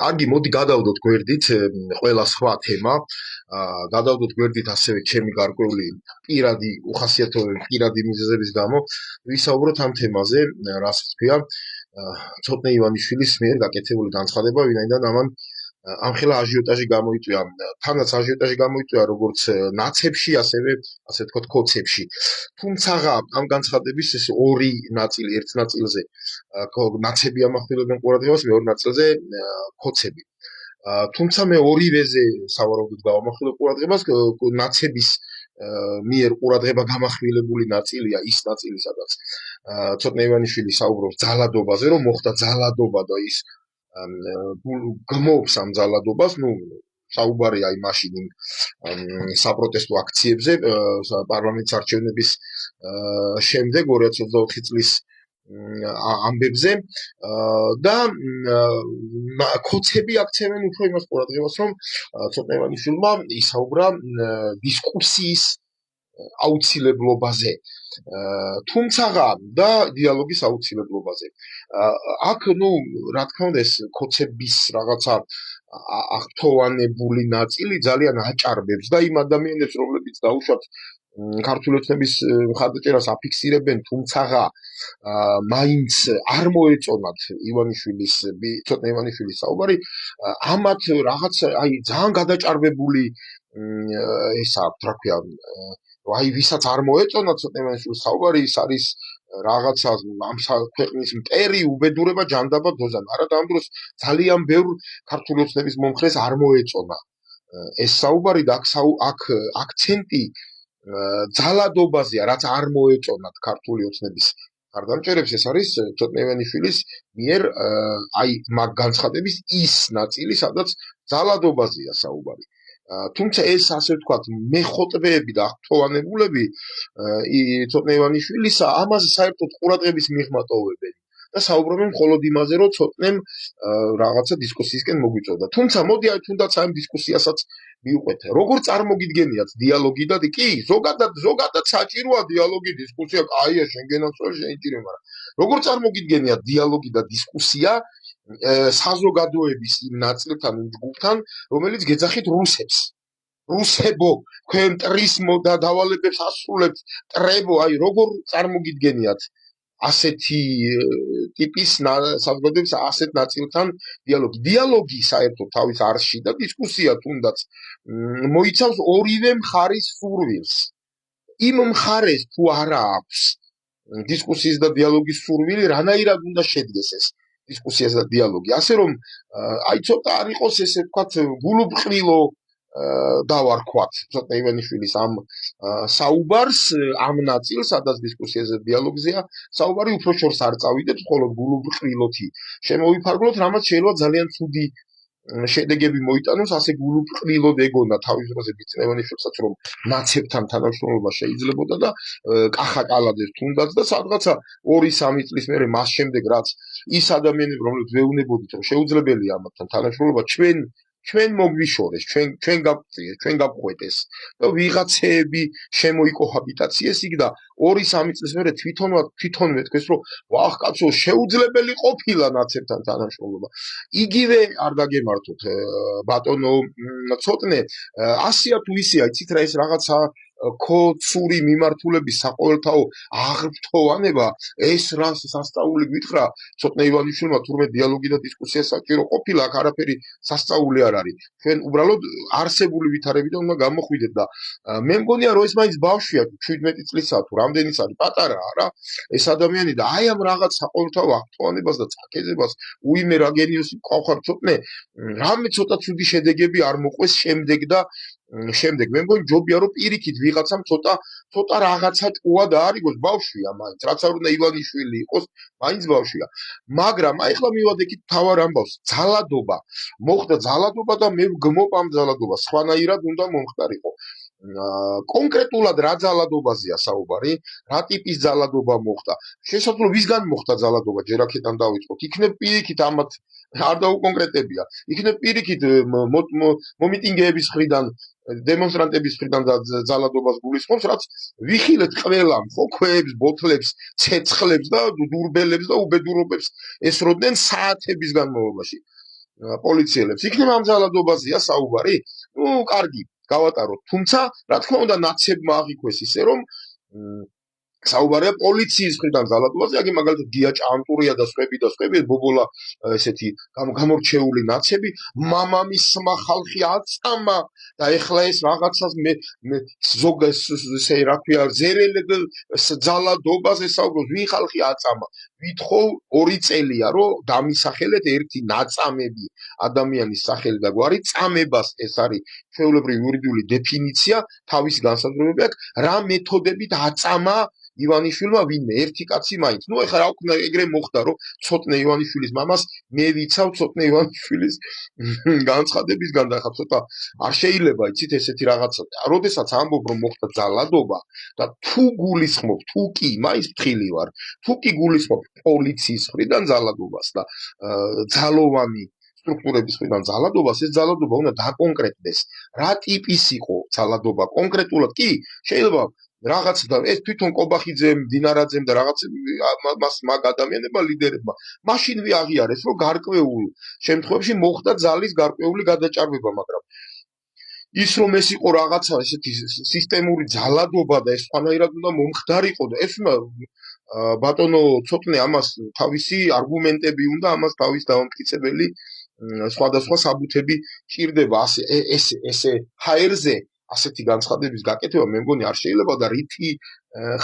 კარგი, მოდი გადავდოთ გვერდით ყველა სხვა თემა. გადავდოთ გვერდით ასევე ჩემი გარკვეული პირადი უხასიათობები, პირადი მიზეზების გამო ვისაუბროთ ამ თემაზე, რაც თქვია, ცოტნე ივანიშვილის მიერ გაკეთებული განცხადება, ვინაიდან ამან ამხელა აჟიოტაჟი გამოიწვია, თანაც აჟიოტაჟი გამოიწვია როგორც ნაცებში, ასევე ასე ვთქვათ, კოცებში. თუმცა ამ განცხადების ეს ორი ნაწილი, ერთ ნაწილზე ნაცები ამახვილებენ ყურადღებას, მეორე ნაწილზე კოცები. თუმცა მე ორივეზე სავარაუდოდ გავამახვილებ ყურადღებას, ნაცების მიერ ყურადღება გამახვილებული ნაწილია ის ნაწილი, სადაც ცოტნე ივანიშვილი საუბრობს ძალადობაზე, რომ მოხდა ძალადობა და ის გმობს ამ ძალადობას, საუბარია აი მაშინ იმ საპროტესტო აქციებზე პარლამენტის არჩევნების შემდეგ 2024 წლის ამბებზე და კოცები აქცევენ უფრო იმას ყურადღებას, რომ ცოტნე ივანიშვილმა ისაუბრა დისკუსიის აუცილებლობაზე, თუმცა და დიალოგის აუცილებლობაზე. აქ, რა თქმა უნდა, ეს კოცების რაღაცა აღფრთოვანებული ნაწილი ძალიან აჭარბებს და იმ ადამიანებს, რომლებიც დაუშვათ ქართული ოცნების მხარდაჭერას აფიქსირებენ, თუმცა მაინც არ მოეწონათ ცოტნე ივანიშვილის საუბარი, ამათ რაღაც აი ძალიან გადაჭარბებული ეს აქვს, რა ქვია, აი ვისაც არ მოეწონათ ცოტნე ივანიშვილის საუბარი, ის არის რაღაცა ამ ქვეყნის მტერი, უბედურება, ჯანდაბა, დოზა. არადა ამ დროს ძალიან ბევრ ქართული ოცნების მომხრეს არ მოეწონა ეს საუბარი და აქ აქცენტი ძალადობაზეა, რაც არ მოეწონათ ქართული ოცნების მხარდამჭერებს, ეს არის ცოტნე ივანიშვილის მიერ აი მაგ განცხადების ის ნაწილი, სადაც ძალადობაზეა საუბარი. თუმცა ეს ასე ვთქვათ, მეხოტბეები და აღფრთოვანებულები ცოტნე ივანიშვილისა ამაზე საერთოდ ყურადღების მიღმატოვებენ და საუბრობენ მხოლოდ იმაზე, რომ ცოტნემ რაღაცა დისკუსიისკენ მოგვიწოდა. თუმცა მოდი აი თუნდაც ამ დისკუსიასაც მივყვეთ. როგორ წარმოგიდგენიათ დიალოგი და კი, ზოგადად საჭიროა დიალოგი, დისკუსია, კაია, შენ გენაცვალე, შეინჭირე, მაგრამ როგორ წარმოგიდგენიათ დიალოგი და დისკუსია საზოგადოების იმ ნაწილთან, იმ ჯგუფთან, რომელიც გეძახით რუსებს. რუსებო, თქვენ მტრის და დავალებებს ასრულებთ, ტრებო, აი როგორ წარმოგიდგენიათ ასეთი ტიპის საზოგადოების ასეთ ნაწილთან დიალოგი. დიალოგი საერთოდ თავის არსში და დისკუსია თუნდაც მოიცავს ორივე მხარის სურვილს. იმ მხარეს თუ არა აქვს დისკუსიის და დიალოგის სურვილი, რანაირად უნდა შედგეს ეს დისკუსიას და დიალოგი. ასე რომ აი ცოტა არ იყოს ესე ვთქვათ გულუბრყვილო დავარქვათ ცოტნე ივანიშვილის ამ საუბარს, ამ ნაწილს, სადაც დისკუსიაზე და დიალოგზეა საუბარი, უფრო შორს არ წავიდეთ, მხოლოდ გულუბრყვილოთი შემოვიფარგლოთ, რამაც შეიძლება ძალიან ცუდი შედეგები მოიტანოს, ასე გულუბრყვილოდ ეგონა თავის დროზე ცოტნე ივანიშვილსაც, რომ ნაცებთან თანამშრომლობა შეიძლებოდა და კახა კალადეს თუნდაც და სადღაცა 2-3 წლის მერე მას შემდეგ, რაც ის ადამიანები, რომლებიც ვეუბნებოდით, რომ შეუძლებელია ამათთან თანამშრომლობა, ჩვენ მოგვიშორეს, ჩვენ გავწიეს, ჩვენ გავყვეტეს და ვიღაცეები შემოიკოჰაბიტაციეს იქ და 2-3 წლის მერე თვითონვე თქვეს, რომ ვახ კაცო, შეუძლებელი ყოფილა ნაცებთან თანამშრომლობა. იგივე არ დაგემართოთ, ბატონო ცოტნე, ასია თუ ისეა, იცით რა, ეს რაღაცა კოცური მიმართულების საყოველთაო აღფრთოვანება, ეს რას სასწაული გითხრა ცოტნე ივანიშვილმა, თურმე დიალოგი და დისკუსია საჭირო ყოფილა, აქ არაფერი სასწაული არ არის. ჩვენ უბრალოდ არსებული ვითარებიდან უნდა გამოხვიდეთ და მე მგონია, რომ ეს მაინც ბავშვია, 17 წლისაა თუ რამდენიც არის, პატარაა რა ეს ადამიანი და აი ამ რაღაც საყოველთაო აღფრთოვანებას და წაკეზებას უიმე რა გენიოსი ყავხარ ცოტნე, რამე ცოტა ცუდი შედეგები არ მოყვეს შემდეგ და შემდეგ. მე მგონი ჯობია, რომ პირიქით ვიღაცამ ცოტა რაღაცა ჭკუა დაარიგოს, ბავშვია მაინც, რაც არ უნდა ივანიშვილი იყოს, მაინც ბავშვია. მაგრამ აი ახლა მივადექით თავარ ამბავს, ძალადობა. მოხდა ძალადობა და მე ვგმობ ამ ძალადობას, სხვანაირად უნდა მომხდარიყო. კონკრეტულად რა ძალადობაზეა საუბარი, რა ტიპის ძალადობა მოხდა. შესაძლოა ვისგან მოხდა ძალადობა, ჯერ აქედან დავიწყოთ. იქნებ პირიქით ამათ არ დაუკონკრეტებია. იქნებ პირიქით მომიტინგეების მხრიდან, დემონსტრანტების მხრიდან ძალადობას გულისხმობს, რაც ვიხილეთ ყველამ, ხო, ქვეებს, ბოთლებს, ცეცხლებს და დურბელებს და უბედურობებს ესროდნენ საათების განმავლობაში. პოლიციელებს. იქნება ამ ძალადობაზეა საუბარი? კარგი, გავატაროთ. თუმცა, რა თქმა უნდა, ნაცებმა აღიქვეს ისე, რომ საუბარია პოლიციის მხრიდან ძალადობაზე, აგი მაგალითად გია ჭანტურია და სხვები, ბობოლა ესეთი გამორჩეული ნაცები, მამამისმა ხალხი აწამა და ეხლა ეს რაღაცას მე ზოგ ესე რა ქვია, ზერელ ძალადობაზე საუბრობს, ვინ ხალხი აწამა? ვითხოვ 2 წელია, რომ დამისახელეთ ერთი ნაწამები ადამიანის სახელი და გვარი, წამებას ეს არის ჩვეულებრივი იურიდიული დეფინიცია, თავის განსაზღვრებები აქვს, რა მეთოდებით აწამა ივანიშვილმა ვინმე ერთი კაცი მაინც. ეხლა რა ვქნა ეგრე მოხდა რომ ცოტნე ივანიშვილის მამას მე ვიცავ ცოტნე ივანიშვილის განცხადებისგან და ხა ცოტა არ შეიძლება იცით ესეთი რაღაცა. როდესაც ამბობ რომ მოხდა ძალადობა და თუ გულისხმობ, თუ კი მაინც ფრთხილი ვარ, თუ კი გულისხმობ პოლიციის მხრიდან ძალადობას და ძალოვანი სტრუქტურების მხრიდან ძალადობას, ეს ძალადობა უნდა დაკონკრეტდეს. რა ტიპის იყო ძალადობა კონკრეტულად? კი, შეიძლება რაღაც და ეს თვითონ კობახიძემ, დინარაძემ და რაღაც მას მაგ ადამიანებმა ლიდერებმა მაშინვე აღიარეს, რომ გარკვეულ შემთხვევებში მოხდა ძალის გარკვეული გადაჭარბება, მაგრამ ის რომ ეს იყო რაღაცა ესეთი სისტემური ძალადობა და ეს სხვანაირად უნდა მომხდარიყო და ეს უნდა ბატონო ცოტნე ამას თავისი არგუმენტები უნდა, ამას თავის დამამტკიცებელი სხვადასხვა საბუთები ჭირდება. ესე ჰაერზე ასეთი განცხადების გაკეთება მე მგონი არ შეიძლება და რითი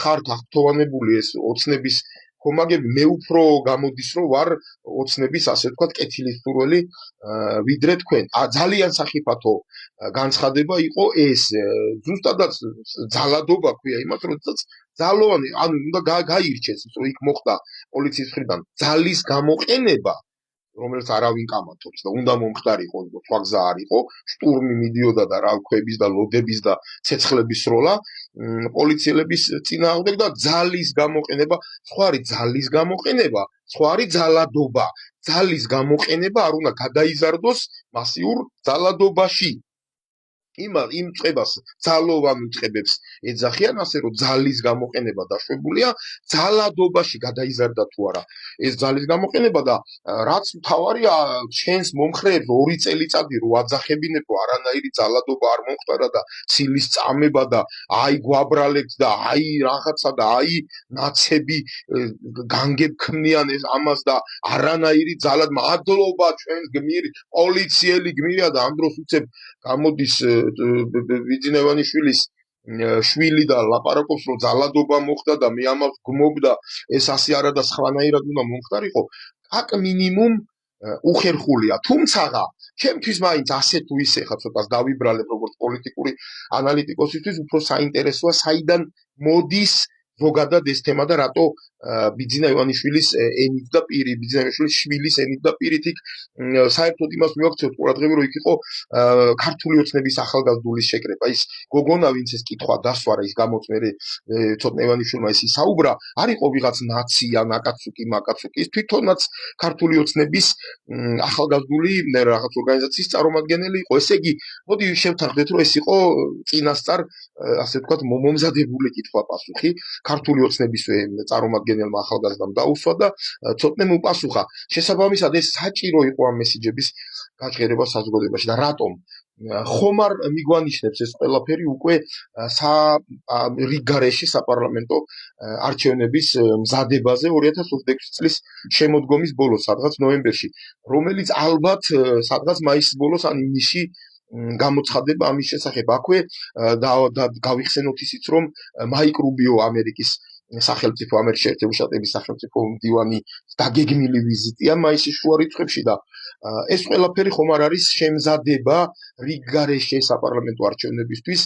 ხარ გახთოვანებული ეს ოცნების ხომაგები, მე უფრო გამოდის რომ ვარ ოცნების ასე ვთქვათ კეთილისურველი ვიდრე თქვენ. ძალიან სახიფათო განცხადება იყო ეს, ზუსტადაც ძალადობა ქვია იმას, როდესაც ძალოვანი, ანუ უნდა გაირჩეს, რომ იქ მოხდა პოლიციის მხრიდან ძალის გამოყენება, რომელიც არავინ კამათობს და უნდა მომხდარიყო, სხვა გზა არ იყო, შტურმი მიდიოდა და რალქვების და ლოდების და ცეცხლების სროლა პოლიციელების წინააღმდეგ და ძალის გამოყენება, სხვა არის ძალის გამოყენება, სხვა არის ძალადობა. ძალის გამოყენება არ უნდა გადაიზარდოს მასიურ ძალადობაში. იმ წებას ძალოვან უწყებებს ეძახიან ასე რომ ძალის გამოყენება დაშვებულია ძალადობაში გადაიზარდა თუ არა ეს ძალის გამოყენება და რაც მთავარია ჩვენს მომხრეებს 2 წელიწადი რო აძახებინებო არანაირი ძალადობა არ მომხდარა და ცილის წამება და აი გვაბრალებთ და აი რაღაცა და აი ნაცები განგებქმნიან ეს ამას და არანაირი ძალად მადლობა ჩვენს გმირი პოლიციელი გმირია და ამ დროს უცებ გამოდის ვიძინევანიშვილის შვილი და ლაპარაკობს რომ ძალადობა მოხდა და მე ამას გმობდა ეს ასე არა და სხვანაირად უნდა მომხდარიყო აკ მინიმუმ უხერხულია თუმცაღა ჩემთვის მაინც ასე თუ ისე ხა ცოტას დავიბრალებ როგორც პოლიტიკური ანალიტიკოსისთვის უფრო საინტერესოა საიდან მოდის ზოგადად ეს თემა და რატო ბიძინა ივანიშვილის ენით და პირი ბიძინა შვილის ენით და პირით იქ საერთოდ იმას მივაქცევთ ყურადღება რომ იქ იყო ქართული ოცნების ახალგაზრდულის შეკრება ის გოგონა ვინც ეს კითხვა დასვარა ის გამოწმე ცოტნე ივანიშვილმა ეს ისაუბრა არ იყო ვიღაც ნაცი ან აკაცუკი მაკაცუკი ის თვითონაც ქართული ოცნების ახალგაზრდული რაღაც ორგანიზაციის წარმომადგენელი იყო ესე იგი მოდი შევთანხმდეთ რომ ეს იყო წინასწარ ასე ვთქვათ მომზადებული კითხვა პასუხი ქართული ოცნების წარმომადგენელმა ახალგაზრდამ დაუსვა და ცოტნე უპასუხა. შესაბამისად ეს საჭირო იყო ამ მესიჯების გაჭერება საზოგადოებაში და რატომ? ხომ არ მიგვანიშნებს ეს ყველაფერი უკვე რიგგარეშე საპარლამენტო არჩევნების მზადებაზე 2026 წლის შემოდგომის ბოლოს, სადღაც ნოემბერში, რომელიც ალბათ სადღაც მაისის ბოლოს ან ივნისში გამოცხადება ამის შესახებ. აქვე გავიხსენოთ ისიც, რომ მაიკ რუბიო ამერიკის სახელმწიფო ამერიკის შეერთებული შტატების სახელმწიფო მდივანი დაგეგმილი ვიზიტია მაისის შუა რიცხვებში და ეს ყველაფერი ხომ არ არის შემზადება რიგგარეშე საპარლამენტო არჩევნებისთვის,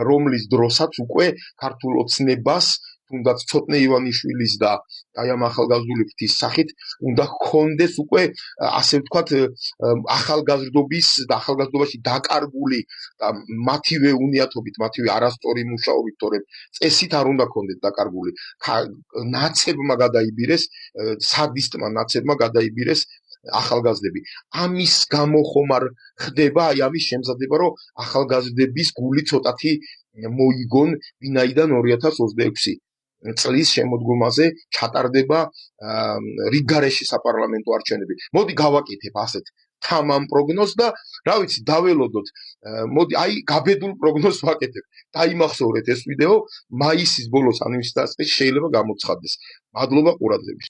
რომლის დროსაც უკვე ქართულ ოცნებას თუნდაც ცოტნე ივანიშვილის და აი ამ ახალგაზრდული ფრთის სახით უნდა ჰქონდეს უკვე ასე ვთქვათ ახალგაზრდობის და ახალგაზრდობაში დაკარგული და მათივე უნიათობით, მათივე არასწორი მუშაობით, თორემ წესით არ უნდა ჰქონდეთ დაკარგული ნაცებმა გადაიბირეს, სადისტმა ნაცებმა გადაიბირეს ახალგაზრდები. ამის გამო ხომ არ ხდება აი ამის შემზადება, რომ ახალგაზრდების გული ცოტათი მოიგონ, ვინაიდან 2026 წლის შემოდგომაზე ჩატარდება რიგგარეშე საპარლამენტო არჩევნები. მოდი გავაკეთებ ასეთ თამამ პროგნოზს და რა ვიცი დაველოდოთ. მოდი აი გაბედულ პროგნოზს ვაკეთებ. დაიმახსოვრეთ ეს ვიდეო მაისის ბოლოს ან ივნისის დასაწყისში შეიძლება გამოცხადდეს. მადლობა ყურადღებისთვის.